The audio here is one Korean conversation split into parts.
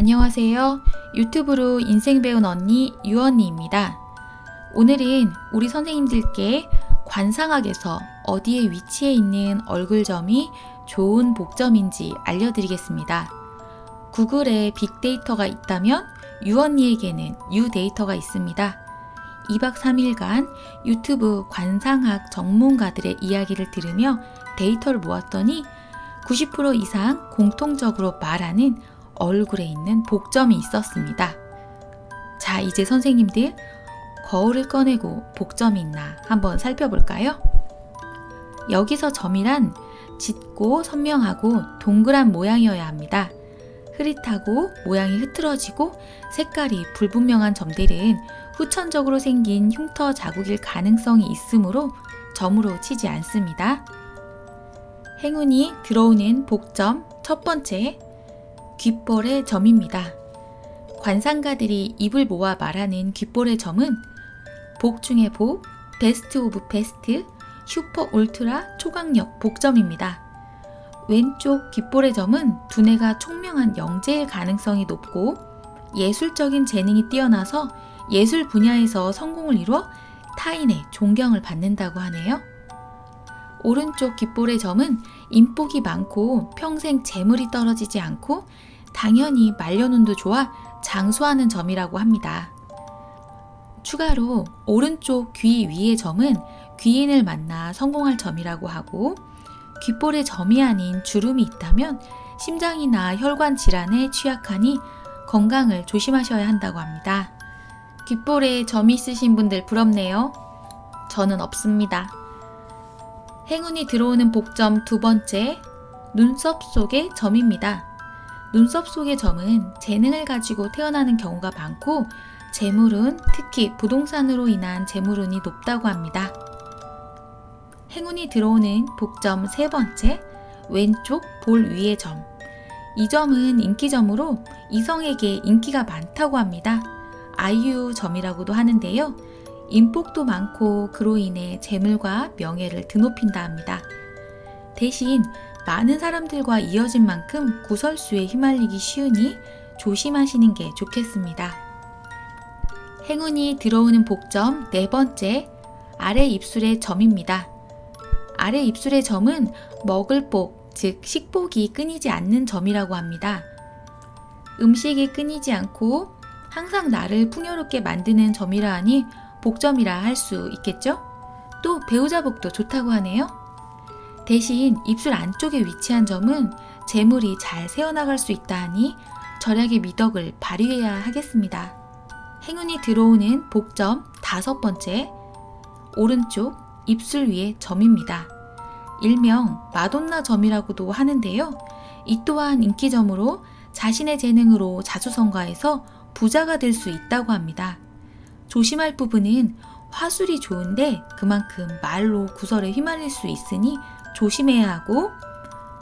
안녕하세요. 유튜브로 인생 배운 언니 유언니입니다. 오늘은 우리 선생님들께 관상학에서 어디에 위치해 있는 얼굴점이 좋은 복점인지 알려드리겠습니다. 구글에 빅데이터가 있다면 유언니에게는 유데이터가 있습니다. 2박 3일간 유튜브 관상학 전문가들의 이야기를 들으며 데이터를 모았더니 90% 이상 공통적으로 말하는 얼굴에 있는 복점이 있었습니다. 자, 이제 선생님들 거울을 꺼내고 복점이 있나 한번 살펴볼까요? 여기서 점이란 짙고 선명하고 동그란 모양이어야 합니다. 흐릿하고 모양이 흐트러지고 색깔이 불분명한 점들은 후천적으로 생긴 흉터 자국일 가능성이 있으므로 점으로 치지 않습니다. 행운이 들어오는 복점 첫 번째, 귓볼의 점입니다. 관상가들이 입을 모아 말하는 귓볼의 점은 복 중의 복, 베스트 오브 베스트, 슈퍼 울트라 초강력 복점입니다. 왼쪽 귓볼의 점은 두뇌가 총명한 영재일 가능성이 높고 예술적인 재능이 뛰어나서 예술 분야에서 성공을 이루어 타인의 존경을 받는다고 하네요. 오른쪽 귓볼의 점은 인복이 많고 평생 재물이 떨어지지 않고 당연히 말년운도 좋아 장수하는 점이라고 합니다. 추가로 오른쪽 귀 위의 점은 귀인을 만나 성공할 점이라고 하고 귓볼에 점이 아닌 주름이 있다면 심장이나 혈관 질환에 취약하니 건강을 조심하셔야 한다고 합니다. 귓볼에 점이 있으신 분들 부럽네요. 저는 없습니다. 행운이 들어오는 복점 두 번째, 눈썹 속의 점입니다. 눈썹 속의 점은 재능을 가지고 태어나는 경우가 많고 재물운, 특히 부동산으로 인한 재물운이 높다고 합니다. 행운이 들어오는 복점 세 번째, 왼쪽 볼 위의 점. 이 점은 인기점으로 이성에게 인기가 많다고 합니다. 아이유 점이라고도 하는데요. 인복도 많고 그로 인해 재물과 명예를 드높인다 합니다. 대신 많은 사람들과 이어진 만큼 구설수에 휘말리기 쉬우니 조심하시는 게 좋겠습니다. 행운이 들어오는 복점 네 번째, 아래 입술의 점입니다. 아래 입술의 점은 먹을 복, 즉 식복이 끊이지 않는 점이라고 합니다. 음식이 끊이지 않고 항상 나를 풍요롭게 만드는 점이라 하니 복점이라 할 수 있겠죠? 또 배우자 복도 좋다고 하네요. 대신 입술 안쪽에 위치한 점은 재물이 잘 새어나갈 수 있다 하니 절약의 미덕을 발휘해야 하겠습니다. 행운이 들어오는 복점 다섯 번째, 오른쪽 입술 위의 점입니다. 일명 마돈나 점이라고도 하는데요. 이 또한 인기점으로 자신의 재능으로 자수성가해서 부자가 될 수 있다고 합니다. 조심할 부분은 화술이 좋은데 그만큼 말로 구설에 휘말릴 수 있으니 조심해야 하고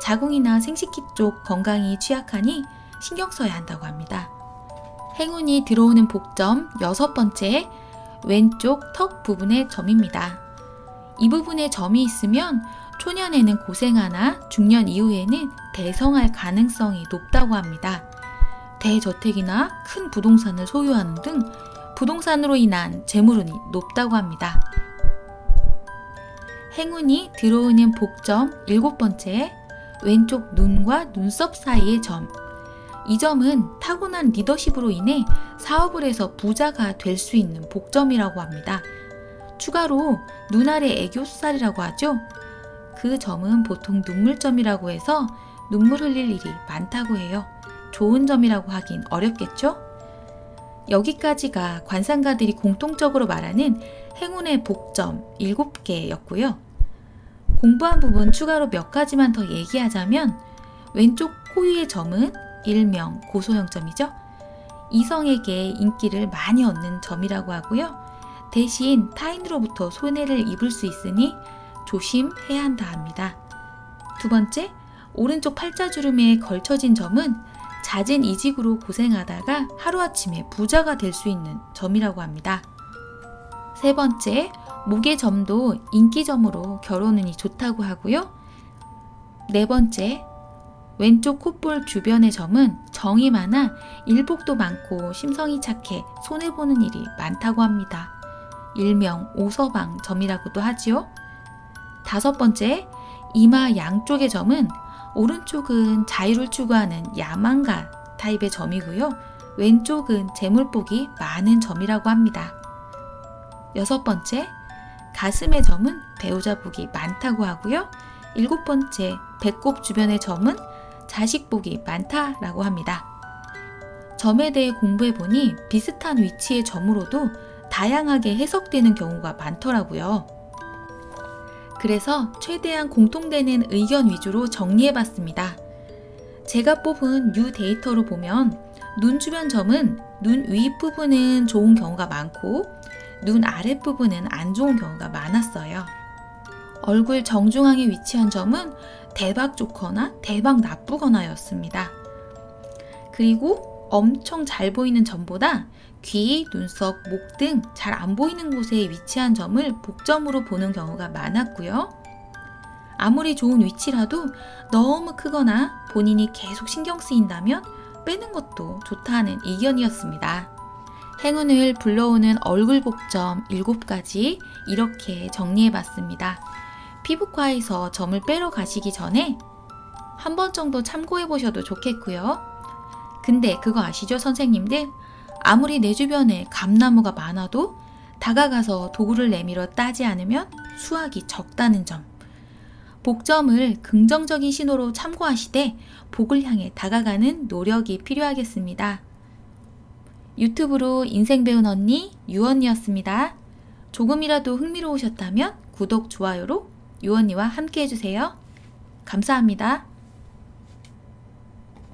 자궁이나 생식기 쪽 건강이 취약하니 신경 써야 한다고 합니다. 행운이 들어오는 복점 여섯 번째, 왼쪽 턱 부분의 점입니다. 이 부분에 점이 있으면 초년에는 고생하나 중년 이후에는 대성할 가능성이 높다고 합니다. 대저택이나 큰 부동산을 소유하는 등 부동산으로 인한 재물운이 높다고 합니다. 행운이 들어오는 복점 일곱 번째, 왼쪽 눈과 눈썹 사이의 점. 이 점은 타고난 리더십으로 인해 사업을 해서 부자가 될 수 있는 복점이라고 합니다. 추가로 눈 아래 애교살이라고 하죠. 그 점은 보통 눈물점이라고 해서 눈물 흘릴 일이 많다고 해요. 좋은 점이라고 하긴 어렵겠죠? 여기까지가 관상가들이 공통적으로 말하는 행운의 복점 7개였고요. 공부한 부분 추가로 몇 가지만 더 얘기하자면 왼쪽 코 위의 점은 일명 고소영점이죠. 이성에게 인기를 많이 얻는 점이라고 하고요. 대신 타인으로부터 손해를 입을 수 있으니 조심해야 한다 합니다. 두 번째, 오른쪽 팔자주름에 걸쳐진 점은 잦은 이직으로 고생하다가 하루아침에 부자가 될 수 있는 점이라고 합니다. 세 번째, 목의 점도 인기점으로 결혼운이 좋다고 하고요. 네 번째, 왼쪽 콧볼 주변의 점은 정이 많아 일복도 많고 심성이 착해 손해보는 일이 많다고 합니다. 일명 오서방 점이라고도 하지요. 5번째, 이마 양쪽의 점은 오른쪽은 자유를 추구하는 야망가 타입의 점이고요. 왼쪽은 재물복이 많은 점이라고 합니다. 6번째, 가슴의 점은 배우자복이 많다고 하고요. 7번째, 배꼽 주변의 점은 자식복이 많다라고 합니다. 점에 대해 공부해보니 비슷한 위치의 점으로도 다양하게 해석되는 경우가 많더라고요. 그래서 최대한 공통되는 의견 위주로 정리해봤습니다. 제가 뽑은 뉴 데이터로 보면 눈 주변 점은 눈 위 부분은 좋은 경우가 많고 눈 아랫 부분은 안 좋은 경우가 많았어요. 얼굴 정중앙에 위치한 점은 대박 좋거나 대박 나쁘거나 였습니다. 그리고 엄청 잘 보이는 점보다 귀, 눈썹, 목 등 잘 안 보이는 곳에 위치한 점을 복점으로 보는 경우가 많았고요. 아무리 좋은 위치라도 너무 크거나 본인이 계속 신경 쓰인다면 빼는 것도 좋다는 의견이었습니다. 행운을 불러오는 얼굴 복점 7가지 이렇게 정리해봤습니다. 피부과에서 점을 빼러 가시기 전에 한 번 정도 참고해보셔도 좋겠고요. 근데 그거 아시죠, 선생님들? 아무리 내 주변에 감나무가 많아도 다가가서 도구를 내밀어 따지 않으면 수확이 적다는 점. 복점을 긍정적인 신호로 참고하시되 복을 향해 다가가는 노력이 필요하겠습니다. 유튜브로 인생 배운 언니 유언니였습니다. 조금이라도 흥미로우셨다면 구독, 좋아요로 유언니와 함께 해주세요. 감사합니다.